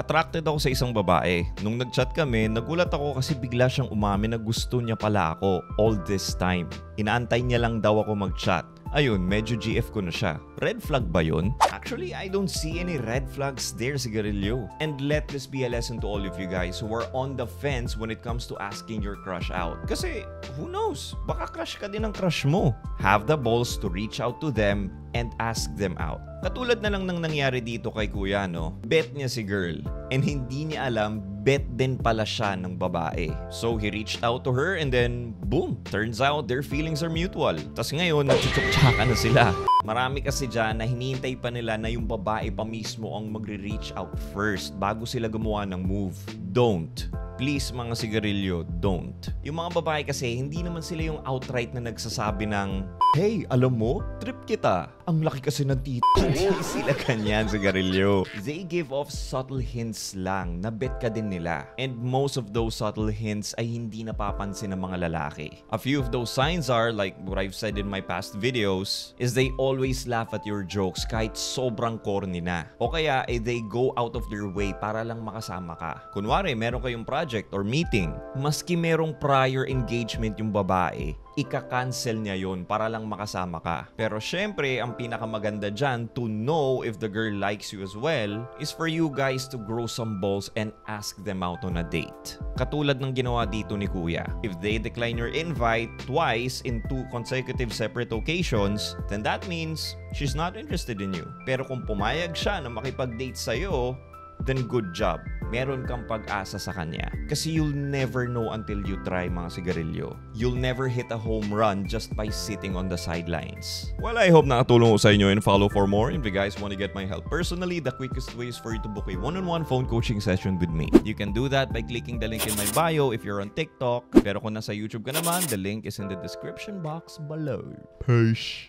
Attracted ako sa isang babae. Nung nag-chat kami, nagulat ako kasi bigla siyang umamin na gusto niya pala ako all this time. Inaantay niya lang daw ako mag-chat. Ayun, medyo GF ko na siya. Red flag ba yun? Actually, I don't see any red flags there, Sigarilyo. And let this be a lesson to all of you guys who are on the fence when it comes to asking your crush out. Kasi, who knows? Baka crush ka din ng crush mo. Have the balls to reach out to them and ask them out. Katulad na lang ng nangyari dito kay Kuya, no? Bet niya si girl. And hindi niya alam, bet din pala siya ng babae. So he reached out to her and then, boom! Turns out their feelings are mutual. Tas ngayon, nagchuchuk-tsaka na sila. Marami kasi dyan na hinihintay pa nila na yung babae pa mismo ang magre-reach out first bago sila gumawa ng move. Don't. Please mga Sigarilyo, don't. Yung mga babae kasi, hindi naman sila yung outright na nagsasabi ng, "Hey, alam mo, trip kita. Ang laki kasi ng tito." Hindi sila kanyan, Sigarilyo. They give off subtle hints lang na bet ka din nila. And most of those subtle hints ay hindi napapansin ng mga lalaki. A few of those signs are, like what I've said in my past videos, is they always laugh at your jokes kahit sobrang corny na. O kaya, they go out of their way para lang makasama ka. Kunwari, meron kayong project or meeting, maski merong prior engagement yung babae, ika-cancel niya yun para lang makasama ka. Pero syempre, ang pinakamaganda dyan to know if the girl likes you as well is for you guys to grow some balls and ask them out on a date. Katulad ng ginawa dito ni Kuya. If they decline your invite twice in 2 consecutive separate occasions, then that means she's not interested in you. Pero kung pumayag siya na makipag-date sa'yo, then good job. Meron kang pag-asa sa kanya. Kasi you'll never know until you try, mga Sigarilyo. You'll never hit a home run just by sitting on the sidelines. Well, I hope nakatulong ko sa inyo and follow for more. If you guys want to get my help personally, the quickest way is for you to book a one-on-one phone coaching session with me. You can do that by clicking the link in my bio if you're on TikTok. Pero kung nasa YouTube ka naman, the link is in the description box below. Peace.